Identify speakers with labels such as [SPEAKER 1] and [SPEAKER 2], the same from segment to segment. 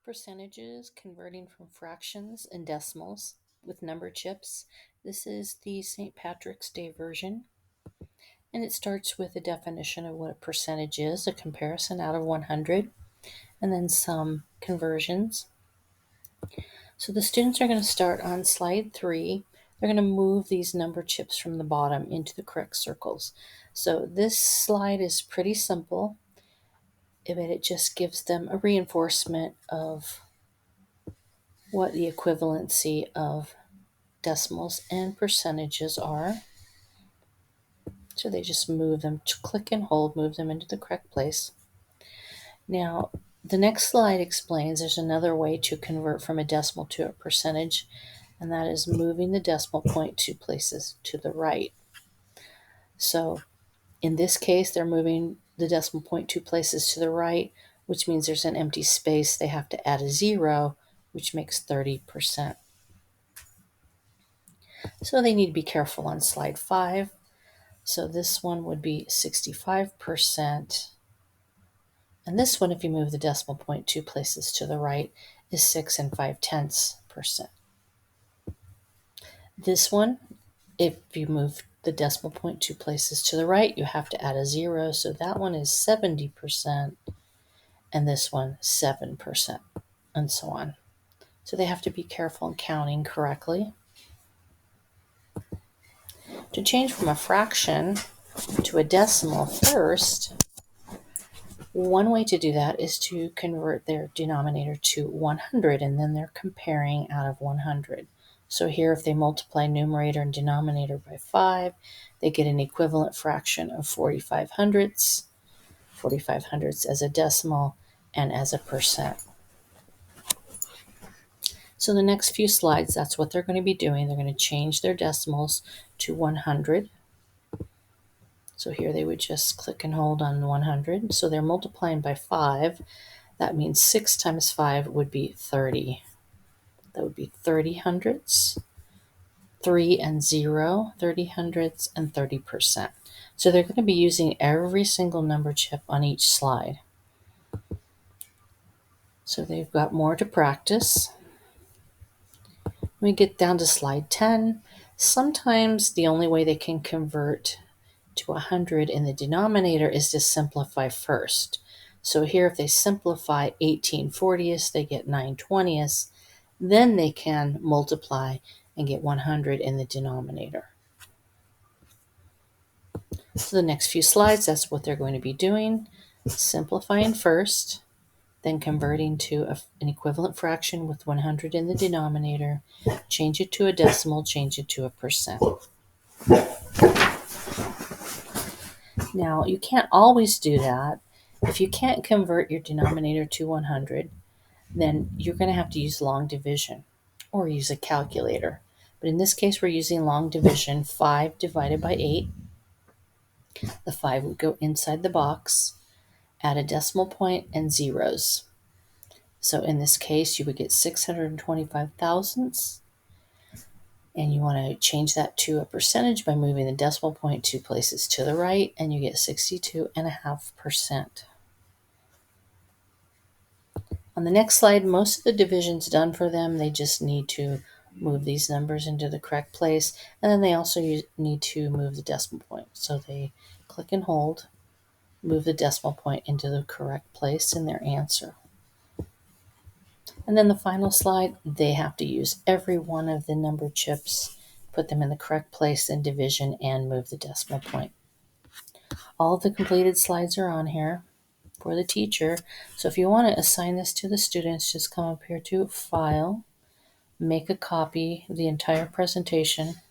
[SPEAKER 1] Percentages converting from fractions and decimals with number chips. This is the St. Patrick's Day version, and it starts with a definition of what a percentage is, a comparison out of 100, and then some conversions. So the students are going to start on slide 3. They're going to move these number chips from the bottom into the correct circles. So this slide is pretty simple, but it just gives them a reinforcement of what the equivalency of decimals and percentages are. So they just move them, click and hold, move them into the correct place. Now, the next slide explains there's another way to convert from a decimal to a percentage, and that is moving the decimal point 2 places to the right. So in this case, they're moving the decimal point 2 places to the right, which means there's an empty space. They have to add a 0, which makes 30%. So they need to be careful on slide 5. So this one would be 65%. And this one, if you move the decimal point 2 places to the right, is 6 5/10%. This one, if you move the decimal point 2 places to the right, you have to add a 0. So that one is 70%, and this one 7%, and so on. So they have to be careful in counting correctly. To change from a fraction to a decimal first, one way to do that is to convert their denominator to 100, and then they're comparing out of 100. So here, if they multiply numerator and denominator by 5, they get an equivalent fraction of 45 hundredths. 45 hundredths as a decimal and as a percent. So the next few slides, that's what they're going to be doing. They're going to change their decimals to 100. So here they would just click and hold on 100. So they're multiplying by 5. That means 6 times 5 would be 30. That would be 30 hundredths, 3 and 0, 30 hundredths, and 30%. So they're going to be using every single number chip on each slide. So they've got more to practice. When we get down to slide 10, sometimes the only way they can convert to 100 in the denominator is to simplify first. So here, if they simplify 18 40ths, they get 9 20ths. Then they can multiply and get 100 in the denominator. So the next few slides, that's what they're going to be doing. Simplifying first, then converting to an equivalent fraction with 100 in the denominator, change it to a decimal, change it to a percent. Now, you can't always do that. If you can't convert your denominator to 100, then you're going to have to use long division or use a calculator. But in this case, we're using long division. 5 divided by 8. The 5 would go inside the box, add a decimal point and zeros. So in this case, you would get 625 thousandths. And you want to change that to a percentage by moving the decimal point 2 places to the right, and you get 62.5%. On the next slide, most of the division's done for them. They just need to move these numbers into the correct place, and then they also need to move the decimal point. So they click and hold, move the decimal point into the correct place in their answer. And then the final slide, they have to use every one of the number chips, put them in the correct place in division, and move the decimal point. All of the completed slides are on here for the teacher. So if you want to assign this to the students, just come up here to File, make a copy of the entire presentation,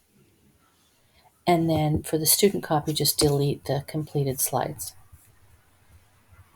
[SPEAKER 1] and then for the student copy, just delete the completed slides.